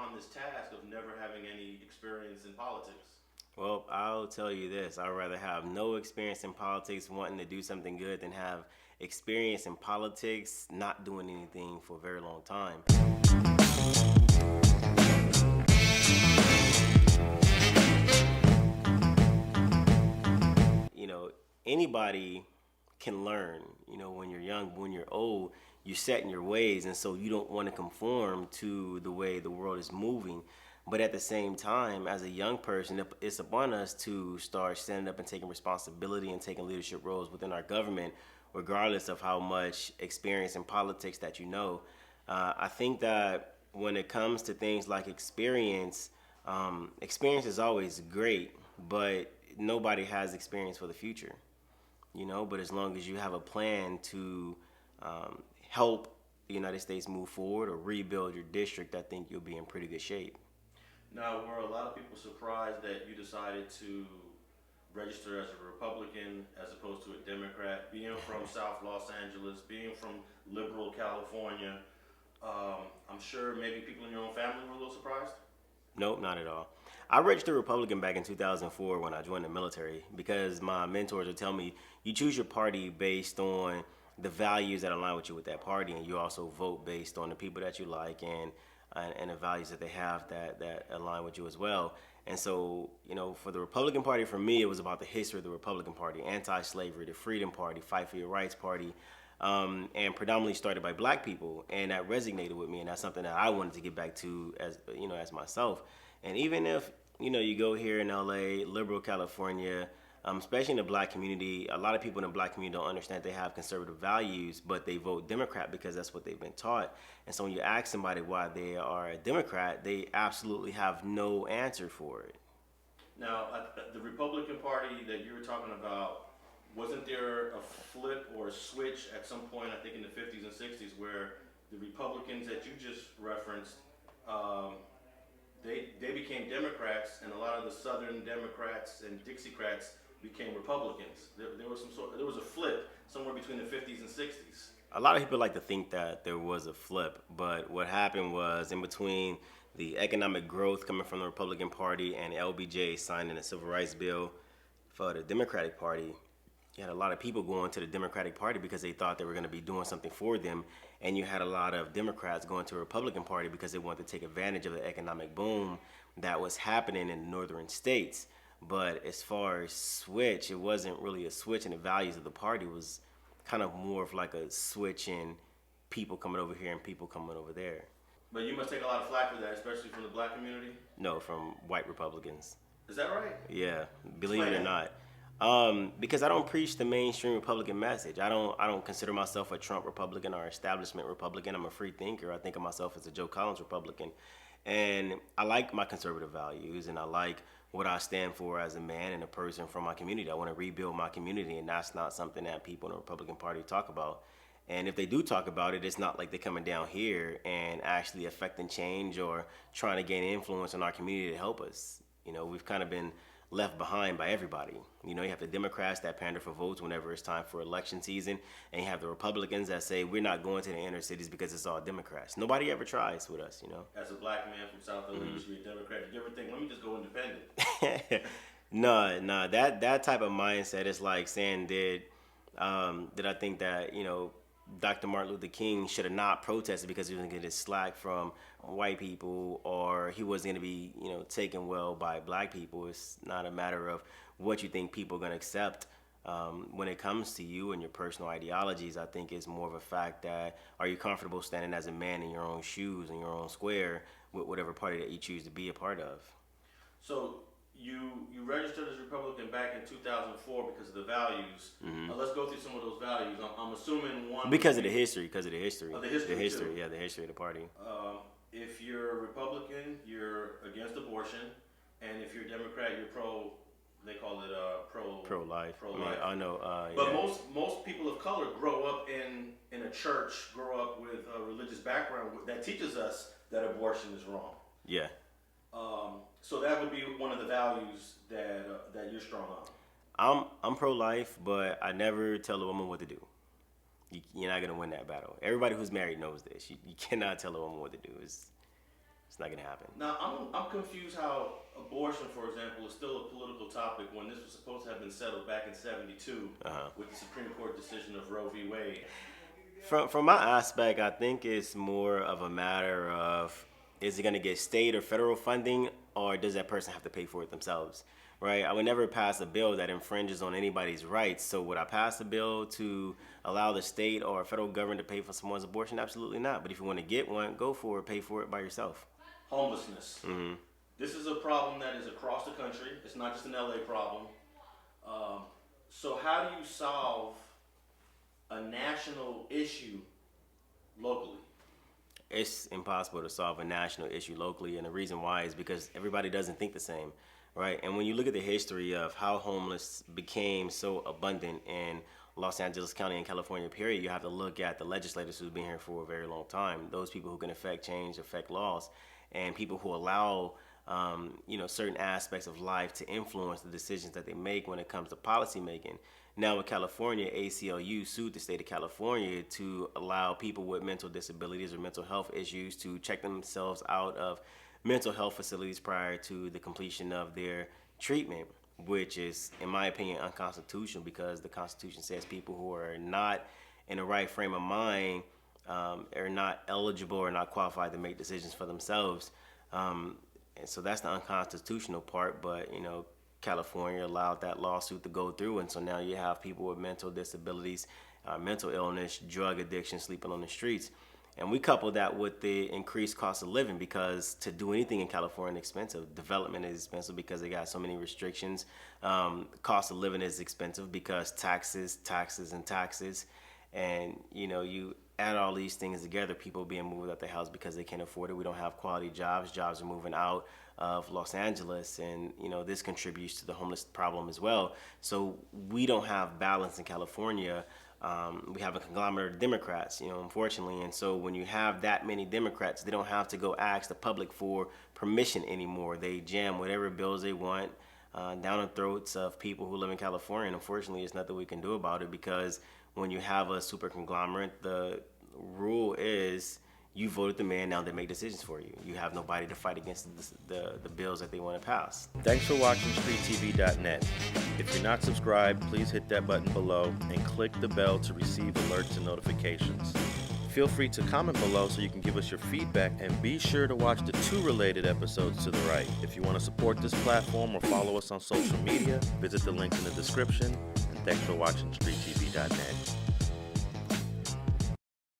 on this task of never having any experience in politics? Well, I'll tell you this. I'd rather have no experience in politics wanting to do something good than have experience in politics not doing anything for a very long time. You know, anybody can learn. You know, when you're young, when you're old, you're set in your ways, and so you don't want to conform to the way the world is moving. But at the same time, as a young person, it's upon us to start standing up and taking responsibility and taking leadership roles within our government, regardless of how much experience in politics that you know. I think that when it comes to things like experience, experience is always great, but nobody has experience for the future, you know. But as long as you have a plan to help the United States move forward or rebuild your district, I think you'll be in pretty good shape. Now, were a lot of people surprised that you decided to register as a Republican as opposed to a Democrat? Being from South Los Angeles, being from liberal California, I'm sure maybe people in your own family were a little surprised? Nope, not at all. I registered Republican back in 2004 when I joined the military because my mentors would tell me you choose your party based on the values that align with you with that party, and you also vote based on the people that you like and the values that they have that align with you as well. And so, you know, for the Republican Party, for me, it was about the history of the Republican Party, anti-slavery, the Freedom Party, Fight for Your Rights Party, and predominantly started by black people. And that resonated with me, and that's something that I wanted to get back to as, you know, as myself. And even if, you know, you go here in LA, liberal California, especially in the black community, a lot of people in the black community don't understand they have conservative values, but they vote Democrat because that's what they've been taught. And so when you ask somebody why they are a Democrat, they absolutely have no answer for it. Now, the Republican Party that you were talking about, wasn't there a flip or a switch at some point, I think in the 50s and 60s, where the Republicans that you just referenced, they became Democrats, and a lot of the Southern Democrats and Dixiecrats became Republicans. There was a flip somewhere between the 50s and 60s. A lot of people like to think that there was a flip, but what happened was in between the economic growth coming from the Republican Party and LBJ signing the Civil Rights Bill for the Democratic Party, you had a lot of people going to the Democratic Party because they thought they were going to be doing something for them, and you had a lot of Democrats going to the Republican Party because they wanted to take advantage of the economic boom that was happening in the northern states. But as far as switch, it wasn't really a switch in the values of the party. It was kind of more of like a switch in people coming over here and people coming over there. But you must take a lot of flack for that, especially from the black community? No, from white Republicans. Is that right? Yeah, believe it or not. Because I don't preach the mainstream Republican message. I don't consider myself a Trump Republican or establishment Republican. I'm a free thinker. I think of myself as a Joe Collins Republican. And I like my conservative values, and I like what I stand for as a man and a person from my community. I want to rebuild my community, and that's not something that people in the Republican Party talk about. And if they do talk about it, it's not like they're coming down here and actually affecting change or trying to gain influence on our community to help us. You know, we've kind of been left behind by everybody. You know, you have the Democrats that pander for votes whenever it's time for election season, and you have the Republicans that say we're not going to the inner cities because it's all Democrats. Nobody ever tries with us, you know. As a black man from South LA, you should be a Democrat. Did you ever think, let me just go independent? No, that type of mindset is like saying, did I think that, you know, Dr. Martin Luther King should have not protested because he was going to get his slack from white people, or he wasn't going to be, you know, taken well by black people. It's not a matter of what you think people are going to accept when it comes to you and your personal ideologies. I think it's more of a fact that, are you comfortable standing as a man in your own shoes, in your own square, with whatever party that you choose to be a part of. So you registered as Republican back in 2004 because of the values. Mm-hmm. Let's go through some of those values. I'm assuming one. Because of the history. Oh, the history. The history, too. yeah, the history of the party. If you're a Republican, you're against abortion, and if you're a Democrat, you're pro. They call it pro-life. Pro-life. I know. But yeah. most people of color grow up in a church, grow up with a religious background that teaches us that abortion is wrong. Yeah. So that would be one of the values that you're strong on. I'm pro-life, but I never tell a woman what to do. You're not gonna win that battle. Everybody who's married knows this. You cannot tell a woman what to do. It's It's not gonna happen. Now, I'm confused how abortion, for example, is still a political topic when this was supposed to have been settled back in '72 with the Supreme Court decision of Roe v. Wade. From my aspect, I think it's more of a matter of, is it going to get state or federal funding, or does that person have to pay for it themselves, right? I would never pass a bill that infringes on anybody's rights. So would I pass a bill to allow the state or federal government to pay for someone's abortion? Absolutely not. But if you want to get one, go for it, pay for it by yourself. Homelessness. This is a problem that is across the country. It's not just an LA problem. So how do you solve a national issue locally? It's impossible to solve a national issue locally, and the reason why is because everybody doesn't think the same, right? And when you look at the history of how homeless became so abundant in Los Angeles County and California, period, you have to look at the legislators who've been here for a very long time, those people who can affect change, affect laws, and people who allow certain aspects of life to influence the decisions that they make when it comes to policy making. Now in California, ACLU sued the state of California to allow people with mental disabilities or mental health issues to check themselves out of mental health facilities prior to the completion of their treatment, which is, in my opinion, unconstitutional, because the Constitution says people who are not in the right frame of mind are not eligible or not qualified to make decisions for themselves. And so that's the unconstitutional part, but California allowed that lawsuit to go through, and so now you have people with mental disabilities, mental illness, drug addiction, sleeping on the streets. And we couple that with the increased cost of living, because to do anything in California is expensive. Development is expensive because they got so many restrictions. Cost of living is expensive because taxes. And you add all these things together, people being moved out their house because they can't afford it. We don't have quality jobs. Jobs are moving out of Los Angeles, and this contributes to the homeless problem as well. So we don't have balance in California. We have a conglomerate of Democrats, unfortunately. And so when you have that many Democrats, they don't have to go ask the public for permission anymore. They jam whatever bills they want down the throats of people who live in California. And unfortunately, there's nothing we can do about it, because when you have a super conglomerate, the rule is you voted the man, now they make decisions for you. You have nobody to fight against the bills that they want to pass. Thanks for watching StreetTV.net. If you're not subscribed, please hit that button below and click the bell to receive alerts and notifications. Feel free to comment below so you can give us your feedback, and be sure to watch the 2 related episodes to the right. If you want to support this platform or follow us on social media, visit the link in the description. And thanks for watching StreetTV.net.